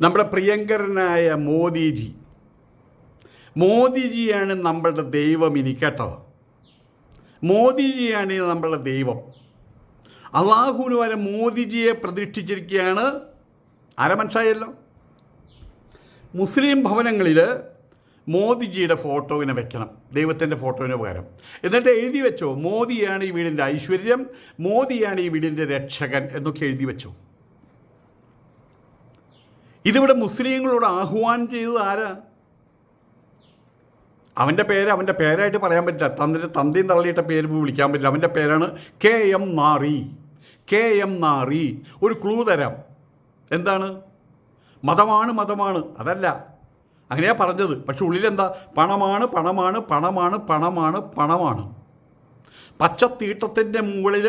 നമ്മുടെ പ്രിയങ്കരനായ മോദിജിയാണ് നമ്മളുടെ ദൈവം. ഇനി കേട്ടോ, മോദിജിയാണ് നമ്മളുടെ ദൈവം. അള്ളാഹുവിന് വരെ മോദിജിയെ പ്രതിഷ്ഠിച്ചിരിക്കുകയാണ്. മനസ്സിലായല്ലോ. മുസ്ലിം ഭവനങ്ങളിൽ മോദിജിയുടെ ഫോട്ടോ ഇങ്ങനെ വെക്കണം, ദൈവത്തിൻ്റെ ഫോട്ടോവിന് പകരം. എന്നിട്ട് എഴുതി വെച്ചോ, മോദിയാണ് ഈ വീടിൻ്റെ ഐശ്വര്യം, മോദിയാണ് ഈ വീടിൻ്റെ രക്ഷകൻ എന്നൊക്കെ എഴുതി വെച്ചോ. ഇതിവിടെ മുസ്ലിങ്ങളോട് ആഹ്വാനം ചെയ്തത് ആരാ? അവൻ്റെ പേരായിട്ട് പറയാൻ പറ്റില്ല, തന്തയും തള്ളിയിട്ട പേര് വിളിക്കാൻ പറ്റില്ല. അവൻ്റെ പേരാണ് KM നാറി. ഒരു ക്ലൂ തരാം. എന്താണ്? മതമാണ് അതല്ല, അങ്ങനെയാ പറഞ്ഞത്. പക്ഷെ ഉള്ളിലെന്താ? പണമാണ്. പച്ചത്തീട്ടത്തിൻ്റെ മുകളിൽ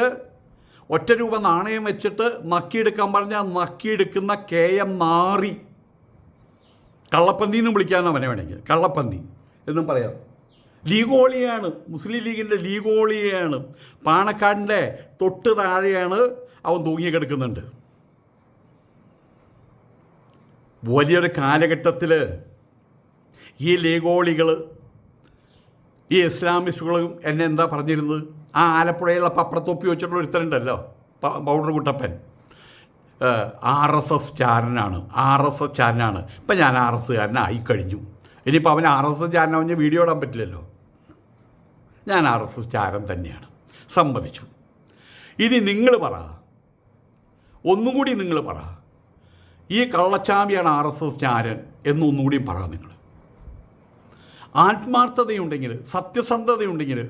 ഒറ്റ രൂപ നാണയം വെച്ചിട്ട് നക്കിയെടുക്കാൻ പറഞ്ഞാൽ നക്കിയെടുക്കുന്ന KM നാറി. കള്ളപ്പന്തി എന്നും വിളിക്കാൻ അവനെ വേണമെങ്കിൽ, കള്ളപ്പന്തി എന്നും പറയാം. ലീഗോളിയാണ്, മുസ്ലിം ലീഗിൻ്റെ ലീഗോളിയാണ്. പാണക്കാടിൻ്റെ തൊട്ട് താഴെയാണ് അവൻ തൂങ്ങിക്കിടക്കുന്നുണ്ട്. വലിയൊരു കാലഘട്ടത്തിൽ ഈ ലീഗോളികൾ, ഈ ഇസ്ലാമിസ്റ്റുകളും എന്നെ എന്താ പറഞ്ഞിരുന്നത്? ആ ആലപ്പുഴയിലുള്ള പപ്പടത്തൊപ്പി വെച്ചിട്ടുള്ള ഒരുത്തരുണ്ടല്ലോ, പൗഡർ കുട്ടപ്പൻ, RSS ചാരനാണ്. ഇപ്പം ഞാൻ RS കാരനായി കഴിഞ്ഞു. ഇനിയിപ്പോൾ അവൻ RS ചാരനാവഞ്ഞ വീഡിയോ ഇടാൻ പറ്റില്ലല്ലോ. ഞാൻ RS ചാരൻ തന്നെയാണ്, സമ്മതിച്ചു. ഇനി നിങ്ങൾ പറ, ഒന്നുകൂടി നിങ്ങൾ പറ, ഈ കള്ളച്ചാമിയാണ് RSS ചാരൻ എന്നൊന്നുകൂടിയും പറ. നിങ്ങൾ ആത്മാർത്ഥതയുണ്ടെങ്കിൽ, സത്യസന്ധതയുണ്ടെങ്കിൽ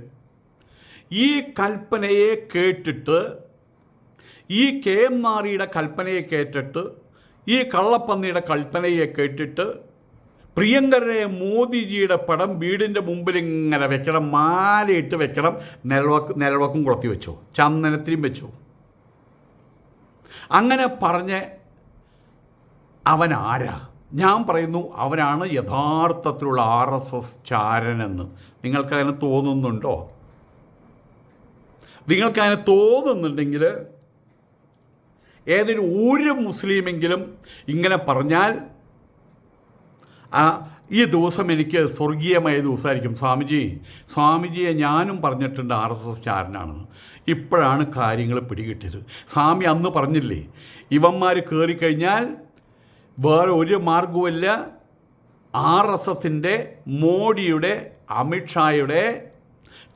ഈ കൽപ്പനയെ കേട്ടിട്ട്, ഈ KM നാറിയുടെ കൽപ്പനയെ കേട്ടിട്ട്, ഈ കള്ളപ്പന്നിയുടെ കൽപ്പനയെ കേട്ടിട്ട് പ്രിയങ്കരനെ മോദിജിയുടെ പടം വീടിൻ്റെ മുമ്പിൽ ഇങ്ങനെ വെക്കണം, മാലയിട്ട് വെക്കണം, നിലവക്കും കുളത്തി വെച്ചോ, ചന്ദനത്തിലും വെച്ചോ. അങ്ങനെ പറഞ്ഞ് അവൻ ആരാ? ഞാൻ പറയുന്നു, അവനാണ് യഥാർത്ഥത്തിലുള്ള RSS ചാരനെന്ന്. നിങ്ങൾക്കതിന് തോന്നുന്നുണ്ടോ? നിങ്ങൾക്കതിന് തോന്നുന്നുണ്ടെങ്കിൽ ഏതൊരു ഒരു മുസ്ലിമെങ്കിലും ഇങ്ങനെ പറഞ്ഞാൽ ഈ ദിവസം എനിക്ക് സ്വർഗീയമായ ദിവസമായിരിക്കും. സ്വാമിജിയെ ഞാനും പറഞ്ഞിട്ടുണ്ട് RSS ചാരനാണെന്ന്. ഇപ്പോഴാണ് കാര്യങ്ങൾ പിടികിട്ടിയത്. സ്വാമി അന്ന് പറഞ്ഞില്ലേ, ഇവന്മാർ കയറിക്കഴിഞ്ഞാൽ വേറെ ഒരു മാർഗവുമില്ല, RSSൻ്റെ മോഡിയുടെ അമിത്ഷായുടെ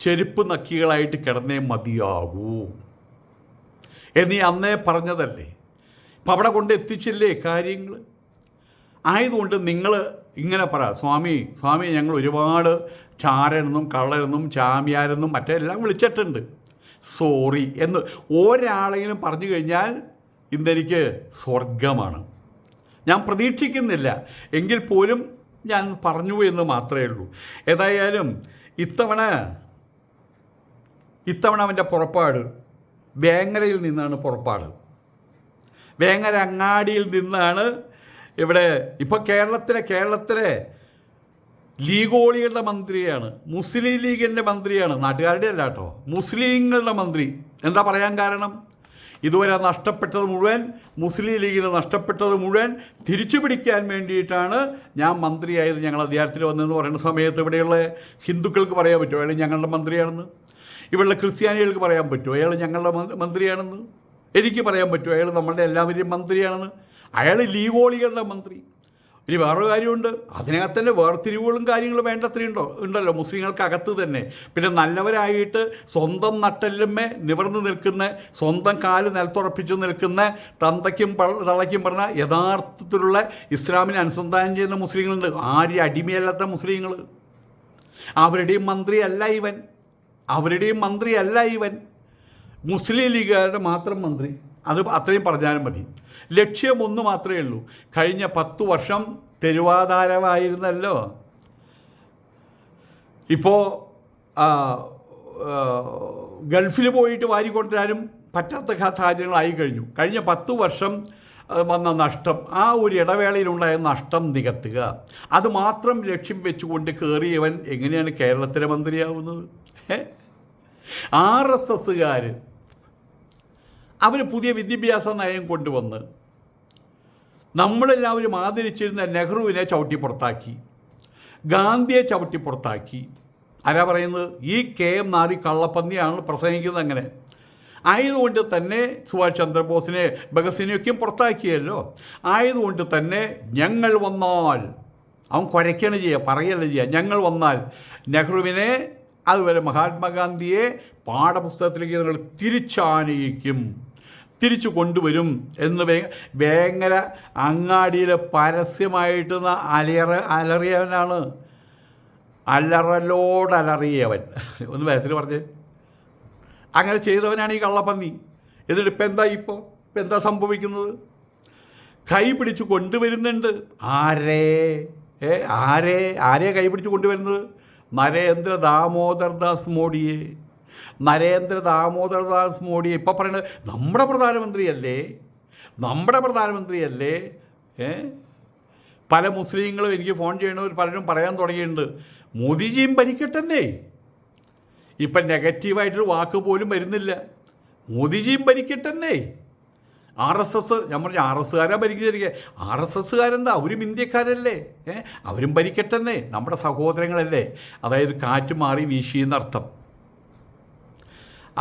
ചെരുപ്പ് നക്കികളായിട്ട് കിടന്നേ മതിയാകൂ എന്നീ അന്നേ പറഞ്ഞതല്ലേ. ഇപ്പം അവിടെ കൊണ്ട് എത്തിച്ചില്ലേ കാര്യങ്ങൾ. ആയതുകൊണ്ട് നിങ്ങൾ ഇങ്ങനെ പറ, സ്വാമി ഞങ്ങൾ ഒരുപാട് ചാരനെന്നും കള്ളനെന്നും ചാമ്യാരെന്നും മറ്റെല്ലാം വിളിച്ചിട്ടുണ്ട്, സോറി എന്ന് ഒരാളെങ്കിലും പറഞ്ഞു കഴിഞ്ഞാൽ ഇന്നെനിക്ക് സ്വർഗമാണ്. ഞാൻ പ്രതീക്ഷിക്കുന്നില്ല, എങ്കിൽ പോലും ഞാൻ പറഞ്ഞു എന്ന് മാത്രമേ ഉള്ളൂ. ഏതായാലും ഇത്തവണ അവൻ്റെ പുറപ്പാട് വേങ്ങരയിൽ നിന്നാണ് പുറപ്പാട്. വേങ്ങര അങ്ങാടിയിൽ നിന്നാണ്. ഇവിടെ ഇപ്പോൾ കേരളത്തിലെ ലീഗോളികളുടെ മന്ത്രിയാണ്, മുസ്ലിം ലീഗിൻ്റെ മന്ത്രിയാണ്, നാട്ടുകാരുടെ അല്ല കേട്ടോ, മുസ്ലിങ്ങളുടെ മന്ത്രി. എന്താ പറയാൻ കാരണം? ഇതുവരെ നഷ്ടപ്പെട്ടത് മുഴുവൻ, മുസ്ലിം ലീഗിന് നഷ്ടപ്പെട്ടത് മുഴുവൻ തിരിച്ചു പിടിക്കാൻ വേണ്ടിയിട്ടാണ് ഞാൻ മന്ത്രിയായത്, ഞങ്ങൾ അധികാരത്തിൽ വന്നതെന്ന് പറയുന്ന സമയത്ത് ഇവിടെയുള്ള ഹിന്ദുക്കൾക്ക് പറയാൻ പറ്റുമോ അയാൾ ഞങ്ങളുടെ മന്ത്രിയാണെന്ന്? ഇവിടെയുള്ള ക്രിസ്ത്യാനികൾക്ക് പറയാൻ പറ്റുമോ അയാൾ ഞങ്ങളുടെ മന്ത്രിയാണെന്ന്? എനിക്ക് പറയാൻ പറ്റുമോ അയാൾ നമ്മളുടെ എല്ലാവരെയും മന്ത്രിയാണെന്ന്? അയാൾ ലീഗോളികളുടെ മന്ത്രി. ഇനി വേറൊരു കാര്യമുണ്ട്, അതിനകത്ത് തന്നെ വേർതിരിവുകളും കാര്യങ്ങളും ഉണ്ടല്ലോ മുസ്ലിങ്ങൾക്കകത്ത് തന്നെ. പിന്നെ നല്ലവരായിട്ട് സ്വന്തം നട്ടെല്ലുമ്മേ നിവർന്ന് നിൽക്കുന്ന, സ്വന്തം കാല് നിലത്തുറപ്പിച്ചു നിൽക്കുന്ന, തന്തയ്ക്കും തള്ളയ്ക്കും പറഞ്ഞ യഥാർത്ഥത്തിലുള്ള ഇസ്ലാമിനെ അനുസന്ധാനം ചെയ്യുന്ന മുസ്ലിങ്ങളുണ്ട്. ആരും അടിമയല്ലാത്ത മുസ്ലിങ്ങൾ. അവരുടെയും മന്ത്രിയല്ല ഇവൻ. മുസ്ലിം ലീഗുകാരുടെ മാത്രം മന്ത്രി. അത് അത്രയും പറഞ്ഞാലും മതി. ലക്ഷ്യം ഒന്ന് മാത്രമേ ഉള്ളൂ. കഴിഞ്ഞ 10 വർഷം തെരുവാധാരമായിരുന്നല്ലോ. ഇപ്പോൾ ഗൾഫിൽ പോയിട്ട് വാരിക്കൊണ്ടുവരാനും പറ്റാത്ത സാഹചര്യങ്ങളായി കഴിഞ്ഞു. കഴിഞ്ഞ 10 വർഷം വന്ന നഷ്ടം, ആ ഒരു ഇടവേളയിലുണ്ടായ നഷ്ടം നികത്തുക, അത് മാത്രം ലക്ഷ്യം വെച്ചുകൊണ്ട് കയറിയവൻ എങ്ങനെയാണ് കേരളത്തിലെ മന്ത്രിയാവുന്നത്? RSSകാർ അവർ പുതിയ വിദ്യാഭ്യാസ നയം കൊണ്ടുവന്ന് നമ്മളെല്ലാവരും ആദരിച്ചിരുന്ന നെഹ്റുവിനെ ചവിട്ടി പുറത്താക്കി, ഗാന്ധിയെ ചവിട്ടി പുറത്താക്കി. ആരാ പറയുന്നത്? ഈ KM നാരി കള്ളപ്പന്നിയാണ് പ്രസംഗിക്കുന്നത്. അങ്ങനെ ആയതുകൊണ്ട് തന്നെ സുഭാഷ് ചന്ദ്രബോസിനെ, ഭഗത് സിംഗിനെയൊക്കെയും പുറത്താക്കിയല്ലോ. ആയതുകൊണ്ട് തന്നെ ഞങ്ങൾ വന്നാൽ, അവൻ കുരയ്ക്കാണ് ചെയ്യുക, പറയല്ല ചെയ്യുക, ഞങ്ങൾ വന്നാൽ നെഹ്റുവിനെ അതുപോലെ മഹാത്മാഗാന്ധിയെ പാഠപുസ്തകത്തിലേക്ക് നിങ്ങൾ തിരിച്ചാനയിക്കും, തിരിച്ചു കൊണ്ടുവരും എന്ന് വേങ്ങര അങ്ങാടിയിൽ പരസ്യമായിട്ട് അലറിയവനാണ്. അലറലോടലറിയവൻ ഒന്ന് വയസ്സിൽ പറഞ്ഞേ. അങ്ങനെ ചെയ്തവനാണ് ഈ കള്ളപ്പന്നി. എന്നിട്ട് ഇപ്പം എന്താ സംഭവിക്കുന്നത്? കൈ പിടിച്ച് കൊണ്ടുവരുന്നുണ്ട്. ആരെ കൈ പിടിച്ച് കൊണ്ടുവരുന്നത്? നരേന്ദ്ര ദാമോദർ ദാസ് മോഡിയെ. ഇപ്പം പറയുന്നത് നമ്മുടെ പ്രധാനമന്ത്രിയല്ലേ. പല മുസ്ലിങ്ങളും എനിക്ക് ഫോൺ ചെയ്യണവർ പലരും പറയാൻ തുടങ്ങിയിട്ടുണ്ട്, മോദിജിയും ഭരിക്കട്ടെ. ഇപ്പം നെഗറ്റീവായിട്ടൊരു വാക്ക് പോലും വരുന്നില്ല. മോദിജിയും ഭരിക്കട്ടെ. RSS, ഞാൻ പറഞ്ഞു RSകാരാ ഭരിക്കുക. RSSകാരെന്താ? അവരും ഇന്ത്യക്കാരല്ലേ? അവരും ഭരിക്കട്ടെ. നമ്മുടെ സഹോദരങ്ങളല്ലേ? അതായത് കാറ്റ് മാറി വീശിയെന്നർത്ഥം.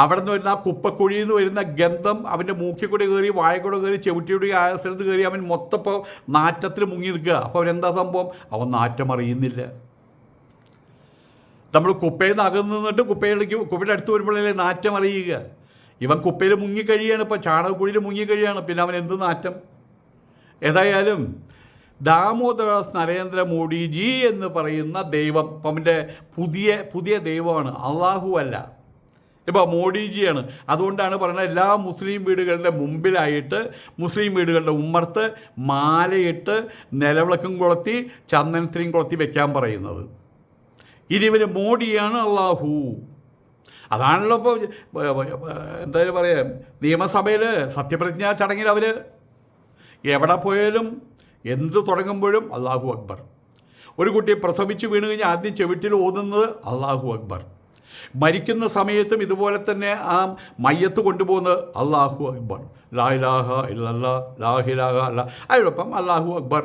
അവിടെ നിന്ന് വരുന്ന ആ കുപ്പക്കുഴിയിൽ നിന്ന് വരുന്ന ഗന്ധം അവൻ്റെ മൂക്കിൽ കൂടെ കയറി, വായക്കൂടെ കയറി, ചെവിട്ടിയുടെ ആ സ്ഥലത്ത് കയറി അവൻ മൊത്തപ്പോൾ നാറ്റത്തിൽ മുങ്ങി നിൽക്കുക. അപ്പോൾ അവരെന്താ സംഭവം? അവൻ നാറ്റം അറിയുന്നില്ല. നമ്മൾ കുപ്പയിൽ നിന്ന് അകന്ന് നിന്നിട്ട് കുപ്പയുടെ അടുത്ത് വരുമ്പോഴല്ലേ നാറ്റം അറിയുക. ഇവൻ കുപ്പയിൽ മുങ്ങിക്കഴിയാണ്, ഇപ്പോൾ ചാണകക്കുഴിയിൽ മുങ്ങിക്കഴിയാണ്, പിന്നെ അവൻ എന്ത് നാറ്റം? ഏതായാലും ദാമോദർദാസ് നരേന്ദ്രമോദിജി എന്ന് പറയുന്ന ദൈവം ഇപ്പം അവൻ്റെ പുതിയ ദൈവമാണ്, അള്ളാഹു അല്ല. ഇപ്പോൾ മോഡിജിയാണ്. അതുകൊണ്ടാണ് പറയുന്നത് എല്ലാ മുസ്ലിം വീടുകളുടെ മുമ്പിലായിട്ട്, മുസ്ലിം വീടുകളുടെ ഉമ്മർത്ത് മാലയിട്ട് നിലവിളക്കും കൊളുത്തി ചന്ദനത്തിനും കൊളുത്തി വെക്കാൻ പറയുന്നത്. ഇനി ഇവന് മോഡിയാണ് അള്ളാഹു. അതാണല്ലോ ഇപ്പോൾ എന്തായാലും പറയാം, നിയമസഭയിൽ സത്യപ്രതിജ്ഞാ ചടങ്ങിൽ അവർ എവിടെ പോയാലും എന്ത് തുടങ്ങുമ്പോഴും അള്ളാഹു അക്ബർ. ഒരു കുട്ടി പ്രസവിച്ച് വീണ് കഴിഞ്ഞാൽ ആദ്യം ചെവിട്ടിൽ ഓതുന്നത് അള്ളാഹു അക്ബർ. മരിക്കുന്ന സമയത്തും ഇതുപോലെ തന്നെ ആ മയ്യത്ത് കൊണ്ടുപോകുന്നത് അള്ളാഹു അക്ബർ, ലാ ഇലാഹ ഇല്ലല്ലാ, ലാ ഇലാഹ അല്ല, അതിനൊപ്പം അള്ളാഹു അക്ബർ.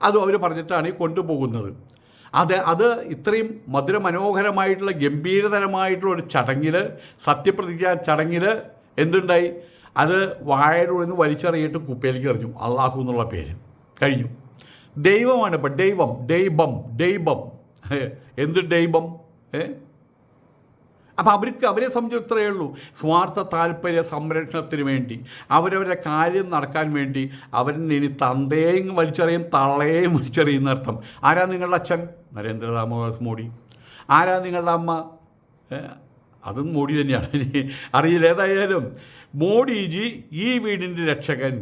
അതും അവർ പറഞ്ഞിട്ടാണ് ഈ കൊണ്ടുപോകുന്നത്. അത് ഇത്രയും മധുരമനോഹരമായിട്ടുള്ള ഗംഭീരതരമായിട്ടുള്ള ഒരു ചടങ്ങിൽ, സത്യപ്രതിജ്ഞാ ചടങ്ങിൽ എന്തുണ്ടായി? അത് വായയുടെ നിന്ന് വലിച്ചെറിയിട്ട് കുപ്പയിലേക്ക് എറിഞ്ഞു. അള്ളാഹു എന്നുള്ള പേര് കഴിഞ്ഞു. ദൈവമാണ് ഇപ്പം ദൈവം. എന്ത് ദൈവം? അപ്പം അവരെ സംബന്ധിച്ച് ഇത്രയേ ഉള്ളൂ. സ്വാർത്ഥ താല്പര്യ സംരക്ഷണത്തിന് വേണ്ടി, അവരവരുടെ കാര്യം നടക്കാൻ വേണ്ടി ഇനി തന്തയെയും വലിച്ചെറിയും തള്ളയെയും വലിച്ചെറിയുന്ന അർത്ഥം. ആരാ നിങ്ങളുടെ അച്ഛൻ? നരേന്ദ്ര ദാമോദർ മോഡി. ആരാ നിങ്ങളുടെ അമ്മ? അതും മോഡി തന്നെയാണ്, അറിയില്ല. ഏതായാലും മോഡിജി ഈ വീടിൻ്റെ രക്ഷകൻ,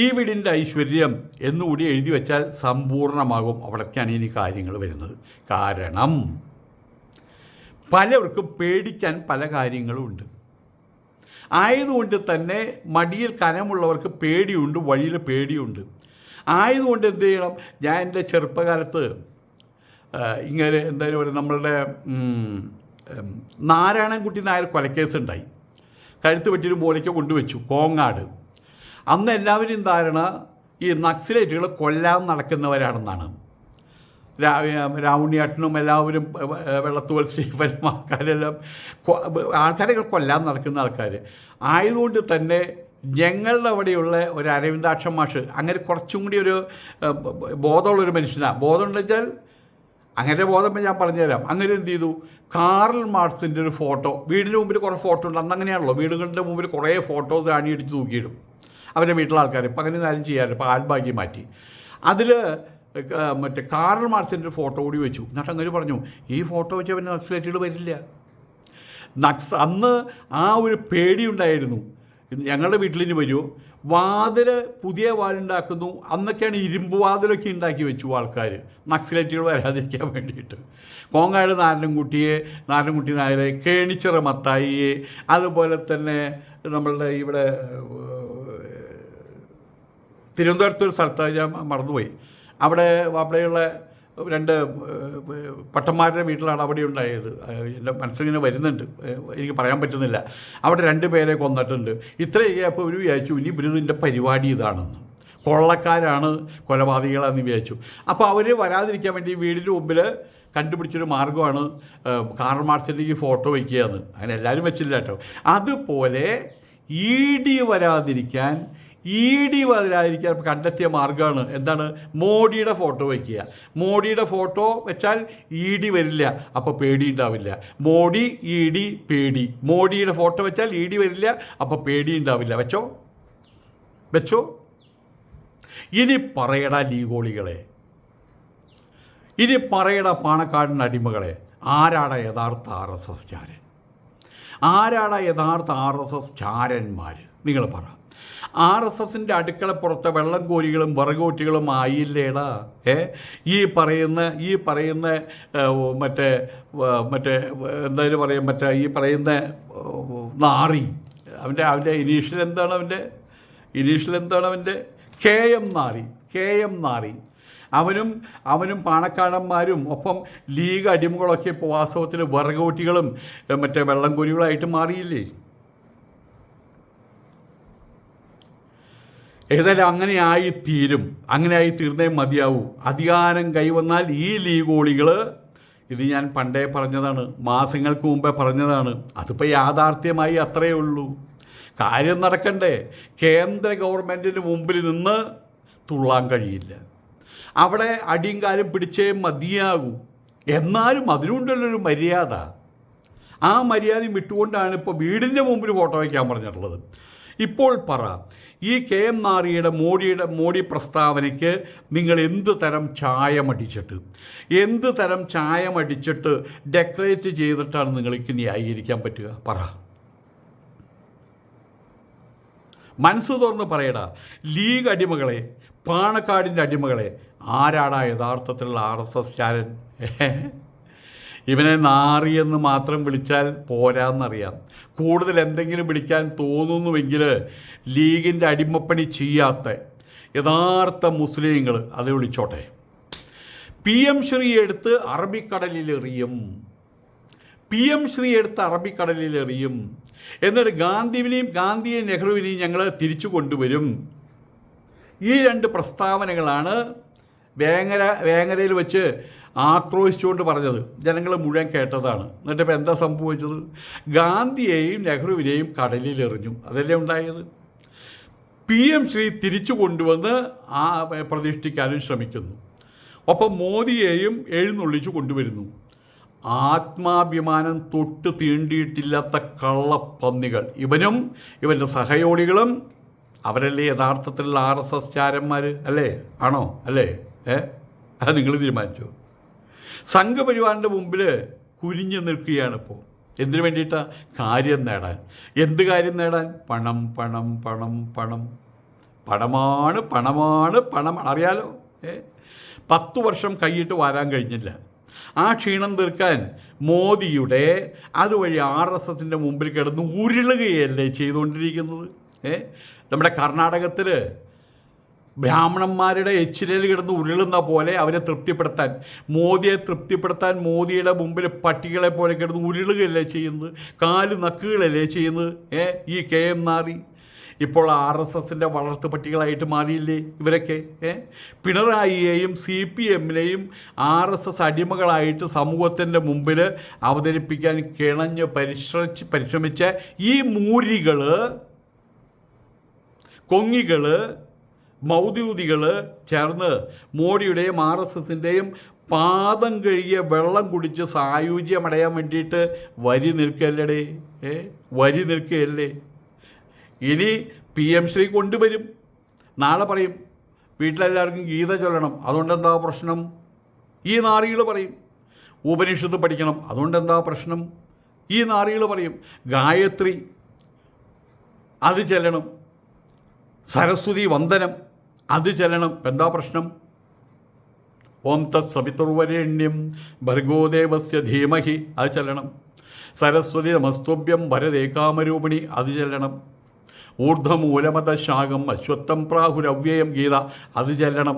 ഈ വീടിൻ്റെ ഐശ്വര്യം എന്നുകൂടി എഴുതി വെച്ചാൽ സമ്പൂർണ്ണമാകും. അവിടേക്കാണ് ഇനി കാര്യങ്ങൾ വരുന്നത്. കാരണം പലർക്കും പേടിക്കാൻ പല കാര്യങ്ങളുമുണ്ട്. ആയതുകൊണ്ട് തന്നെ മടിയിൽ കനമുള്ളവർക്ക് പേടിയുണ്ട്, വഴിയിൽ പേടിയുണ്ട്. ആയതുകൊണ്ട് എന്ത് ചെയ്യണം? ഞാൻ എൻ്റെ ചെറുപ്പകാലത്ത് ഇങ്ങനെ എന്തായാലും പറയുക, നമ്മളുടെ നാരായണൻകുട്ടി നായർ കൊലക്കേസ് ഉണ്ടായി. കഴുത്ത് വെട്ടിയൊരു മൂലയ്ക്ക് കൊണ്ടുവച്ചു, കോങ്ങാട്. അന്ന് എല്ലാവരും ധാരണ ഈ നക്സലേറ്റുകൾ കൊല്ലാൻ നടക്കുന്നവരാണെന്നാണ്. രാവുണ്ണിയേട്ടനും എല്ലാവരും, വെള്ളത്തോൾ സ്റ്റീഫനും ആൾക്കാരൊക്കെ കൊല്ലാൻ നടക്കുന്ന ആൾക്കാർ ആയതുകൊണ്ട് തന്നെ ഞങ്ങളുടെ അവിടെയുള്ള ഒരു അരവിന്ദാക്ഷൻ മാഷ് അങ്ങനെ കുറച്ചും കൂടി ഒരു ബോധമുള്ളൊരു മനുഷ്യനാണ്. ബോധമുണ്ടെന്ന് വെച്ചാൽ അങ്ങനെ ബോധം ഞാൻ പറഞ്ഞുതരാം. അങ്ങനെ എന്ത് ചെയ്തു? കാറൽ മാർക്സിൻ്റെ ഒരു ഫോട്ടോ വീടിൻ്റെ മുമ്പിൽ കുറേ ഫോട്ടോ ഉണ്ട്. അന്ന് അങ്ങനെയാണല്ലോ, വീടുകളുടെ മുമ്പിൽ കുറേ ഫോട്ടോസ് അണിയടിച്ച് തൂക്കിയിടും അവരുടെ വീട്ടിലെ ആൾക്കാർ. ഇപ്പം അങ്ങനെ ആരും ചെയ്യാറില്ല, ഇപ്പോൾ ആൽബാക്കി മാറ്റി. അതിൽ മറ്റേ കാറൽ മാർക്സിൻ്റെ ഒരു ഫോട്ടോ കൂടി വെച്ചു. എന്നിട്ട് അങ്ങനെ പറഞ്ഞു, ഈ ഫോട്ടോ വെച്ച് അവൻ്റെ നക്സലേറ്റുകൾ വരില്ല. അന്ന് ആ ഒരു പേടിയുണ്ടായിരുന്നു. ഞങ്ങളുടെ വീട്ടിലിന് വരുമോ, വാതിൽ പുതിയ വാലുണ്ടാക്കുന്നു. അന്നൊക്കെയാണ് ഇരുമ്പ് വാതിലൊക്കെ ഉണ്ടാക്കി വെച്ചു ആൾക്കാർ, നക്സലേറ്റുകൾ വരാതിരിക്കാൻ വേണ്ടിയിട്ട്. കോങ്ങാട് നാരായണൻകുട്ടി നായരെ, കേണിച്ചിറ മത്തായിയെ, അതുപോലെ തന്നെ നമ്മളുടെ ഇവിടെ തിരുവനന്തപുരത്തൊരു സ്ഥലത്ത് ഞാൻ മറന്നുപോയി, അവിടെയുള്ള രണ്ട് പട്ടന്മാരുടെ വീട്ടിലാണ് അവിടെ ഉണ്ടായത്. എൻ്റെ മനസ്സിലിങ്ങനെ വരുന്നുണ്ട്, എനിക്ക് പറയാൻ പറ്റുന്നില്ല. അവിടെ 2 പേരെ കൊന്നിട്ടുണ്ട്. ഇത്രയൊക്കെ അപ്പോൾ ഒരു വിചാരിച്ചു ഇനി ഇതിൻ്റെ പരിപാടി ഇതാണെന്ന്. കൊള്ളക്കാരാണ് കൊലപാതകികളെന്ന് വിചാരിച്ചു. അപ്പോൾ അവർ വരാതിരിക്കാൻ വേണ്ടി വീടിൻ്റെ മുമ്പിൽ കണ്ടുപിടിച്ചൊരു മാർഗ്ഗമാണ് കാറൽ മാർക്സിൻ്റെ ഈ ഫോട്ടോ വയ്ക്കുകയെന്ന്. അങ്ങനെ എല്ലാവരും വെച്ചില്ല കേട്ടോ. അതുപോലെ ഇ ഡി വരാതിരിക്കാൻ കണ്ടെത്തിയ മാർഗ്ഗമാണ് എന്താണ്? മോഡിയുടെ ഫോട്ടോ വയ്ക്കുക. മോഡിയുടെ ഫോട്ടോ വെച്ചാൽ ഇ ഡി വരില്ല, അപ്പോൾ പേടി ഉണ്ടാവില്ല. മോഡി, ഇ ഡി, പേടി. മോഡിയുടെ ഫോട്ടോ വെച്ചാൽ ഇ ഡി വരില്ല, അപ്പോൾ പേടി ഉണ്ടാവില്ല. വെച്ചോ. ഇനി പറയടാ ലീഗോളികളെ, ഇനി പറയടാ പാണക്കാടിൻ്റെ അടിമകളെ, ആരാടാ യഥാർത്ഥ RSS ചാരൻ? ആരാടാ യഥാർത്ഥ RSS ചാരന്മാർ? നിങ്ങൾ പറ. RSSൻ്റെ അടുക്കളപ്പുറത്തെ വെള്ളം കോരികളും വിറകോറ്റികളും ആയില്ലേടാ ഈ പറയുന്ന മറ്റേ എന്തായാലും പറയാം, ഈ പറയുന്ന നാറി. അവൻ്റെ ഇനീഷ്യൽ എന്താണ്? അവൻ്റെ KM നാറി. അവനും പാണക്കാടന്മാരും ഒപ്പം ലീഗ് അടിമകളൊക്കെ ഇപ്പോൾ വാസ്തവത്തിൽ വിറകോറ്റികളും മറ്റേ വെള്ളം കോരികളായിട്ട് മാറിയില്ലേ? ഏതായാലും അങ്ങനെയായി തീർന്നേ മതിയാവൂ. അധികാരം കൈവന്നാൽ ഈ ലീഗോളികൾ, ഇത് ഞാൻ പണ്ടേ പറഞ്ഞതാണ്, മാസങ്ങൾക്ക് മുമ്പേ പറഞ്ഞതാണ്, അതിപ്പോൾ യാഥാർത്ഥ്യമായി അത്രയേ ഉള്ളൂ. കാര്യം നടക്കണ്ടേ? കേന്ദ്ര ഗവൺമെൻറ്റിന് മുമ്പിൽ നിന്ന് തുള്ളാൻ കഴിയില്ല. അവിടെ അടിയും കാലും പിടിച്ചേ മതിയാകൂ. എന്നാലും അതിനുണ്ടല്ലൊരു മര്യാദ. ആ മര്യാദയും വിട്ടുകൊണ്ടാണ് ഇപ്പോൾ വീടിൻ്റെ മുമ്പിൽ ഫോട്ടോ വയ്ക്കാൻ പറഞ്ഞിട്ടുള്ളത്. ഇപ്പോൾ പറ, ഈ KM നാറിയുടെ മോഡി പ്രസ്താവനയ്ക്ക് നിങ്ങൾ എന്ത് തരം ചായമടിച്ചിട്ട് ഡെക്കറേറ്റ് ചെയ്തിട്ടാണ് നിങ്ങൾക്ക് ന്യായീകരിക്കാൻ പറ്റുക? പറ. മനസ്സ് തുറന്ന് പറയടാ. ലീഗ് അടിമകളെ, പാണക്കാടിൻ്റെ അടിമകളെ, ആരാടാ യഥാർത്ഥത്തിലുള്ള RSS ചാരൻ? ഇവനെ നാറിയെന്ന് മാത്രം വിളിച്ചാൽ പോരാന്നറിയാം. കൂടുതൽ എന്തെങ്കിലും വിളിക്കാൻ തോന്നുന്നുവെങ്കിൽ ലീഗിൻ്റെ അടിമപ്പണി ചെയ്യാത്ത യഥാർത്ഥ മുസ്ലിങ്ങൾ അത് വിളിച്ചോട്ടെ. PM ശ്രീ എടുത്ത് അറബിക്കടലിലെറിയും. എന്നിട്ട് ഗാന്ധിയെയും നെഹ്റുവിനെയും ഞങ്ങൾ തിരിച്ചു കൊണ്ടുവരും. ഈ രണ്ട് പ്രസ്താവനകളാണ് വേങ്ങരയിൽ വെച്ച് ആക്രോശിച്ചുകൊണ്ട് പറഞ്ഞത്. ജനങ്ങൾ മുഴുവൻ കേട്ടതാണ്. എന്നിട്ടിപ്പോൾ എന്താ സംഭവിച്ചത്? ഗാന്ധിയെയും നെഹ്റുവിനെയും കടലിലെറിഞ്ഞു. അതല്ലേ ഉണ്ടായത്. PM ശ്രീ തിരിച്ചു കൊണ്ടുവന്ന് പ്രതിഷ്ഠിക്കാനും ശ്രമിക്കുന്നു. ഒപ്പം മോദിയെയും എഴുന്നള്ളിച്ചു കൊണ്ടുവരുന്നു. ആത്മാഭിമാനം തൊട്ട് തീണ്ടിയിട്ടില്ലാത്ത കള്ളപ്പന്നികൾ ഇവനും ഇവൻ്റെ സഹയോടികളും. അവരല്ലേ യഥാർത്ഥത്തിലുള്ള RSS ചാരന്മാർ? അല്ലേ? ആണോ? അല്ലേ? അത് നിങ്ങൾ തീരുമാനിച്ചു. സംഘപരിവാറിൻ്റെ മുമ്പിൽ കുനിഞ്ഞു നിൽക്കുകയാണിപ്പോൾ. എന്തിനു വേണ്ടിയിട്ടാണ്? കാര്യം നേടാൻ. എന്ത് കാര്യം നേടാൻ? പണം. പണമാണ്. അറിയാലോ. 10 വർഷം കൈയിട്ട് വരാൻ കഴിഞ്ഞില്ല. ആ ക്ഷീണം തീർക്കാൻ മോദിയുടെ അതുവഴി RSSൻ്റെ മുമ്പിൽ കിടന്ന് ഉരുളുകയല്ലേ ചെയ്തുകൊണ്ടിരിക്കുന്നത്. നമ്മുടെ കർണാടകത്തിൽ ബ്രാഹ്മണന്മാരുടെ എച്ചിലയിൽ കിടന്ന് ഉരുളുന്ന പോലെ അവരെ തൃപ്തിപ്പെടുത്താൻ, മോദിയുടെ മുമ്പിൽ പട്ടികളെ പോലെ കിടന്ന് ഉരുളുകയല്ലേ ചെയ്യുന്നത്, കാല് നക്കുകളല്ലേ ചെയ്യുന്നത് ഈ KM നാറി. ഇപ്പോൾ RSSൻ്റെ വളർത്തു പട്ടികളായിട്ട് മാറിയില്ലേ ഇവരൊക്കെ? പിണറായിയെയും CPMനെയും RSS അടിമകളായിട്ട് സമൂഹത്തിൻ്റെ മുമ്പിൽ അവതരിപ്പിക്കാൻ കിണഞ്ഞ് പരിശ്രമിച്ച ഈ മൂരികൾ, കൊങ്ങികൾ, മൗദ്യൂദികൾ ചേർന്ന് മോഡിയുടെയും RSSൻ്റെയും പാദം കഴുകിയ വെള്ളം കുടിച്ച് സായുജ്യമടയാൻ വേണ്ടിയിട്ട് വരി നിൽക്കുകയല്ലേ. ഇനി PM ശ്രീ കൊണ്ടുവരും. നാളെ പറയും വീട്ടിലെല്ലാവർക്കും ഗീത ചൊല്ലണം, അതുകൊണ്ടെന്താ പ്രശ്നം? ഈ നാറികൾ പറയും ഉപനിഷത്ത് പഠിക്കണം, അതുകൊണ്ടെന്താ പ്രശ്നം? ഈ നാറികൾ പറയും ഗായത്രി അത് ചെല്ലണം, സരസ്വതി വന്ദനം അത് ചെല്ലണം, എന്താ പ്രശ്നം? ഓം തത് സവിതുർവരേണ്യം ഭർഗോദേവസ്യ ധീമഹി അത് ചെല്ലണം. സരസ്വതി നമസ്തുഭ്യം ഭരതേകാമരൂപിണി അത് ചെല്ലണം. ഊർധ്വമൂലമത ശാഖം അശ്വത്ഥം പ്രാഹുരവ്യയം ഗീത അത് ചെല്ലണം.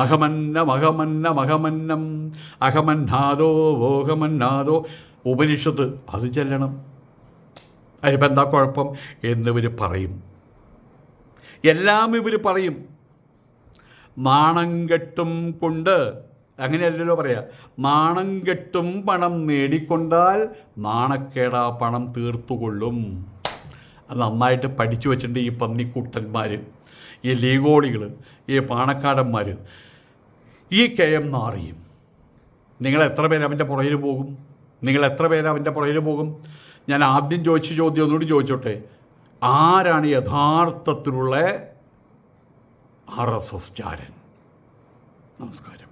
അഹമന്നം അഹമന്നാദോ വോഹമന്നാദോ ഉപനിഷത്ത് അത് ചെല്ലണം. അതിനിപ്പോൾ എന്താ കുഴപ്പം എന്നിവർ പറയും. എല്ലാം ഇവർ പറയും. നാണം കെട്ടും കൊണ്ട്, അങ്ങനെയല്ലല്ലോ പറയാ, നാണം കെട്ടും പണം നേടിക്കൊണ്ടാൽ നാണക്കേടാ പണം തീർത്തുകൊള്ളും. അത് നന്നായിട്ട് പഠിച്ചു വച്ചിട്ടുണ്ട് ഈ പന്നിക്കൂട്ടന്മാർ, ഈ ലീഗോളികൾ, ഈ പാണക്കാടന്മാർ, ഈ KM നാറിയും. നിങ്ങൾ എത്ര പേര് അവൻ്റെ പുറകിൽ പോകും? നിങ്ങൾ എത്ര പേര് അവൻ്റെ പുറകിൽ പോകും? ഞാൻ ആദ്യം ചോദിച്ച ചോദ്യം ഒന്നുകൂടി ചോദിച്ചോട്ടെ, ആരാണ് യഥാർത്ഥത്തിലുള്ള RSS ചാരൻ? നമസ്കാരം.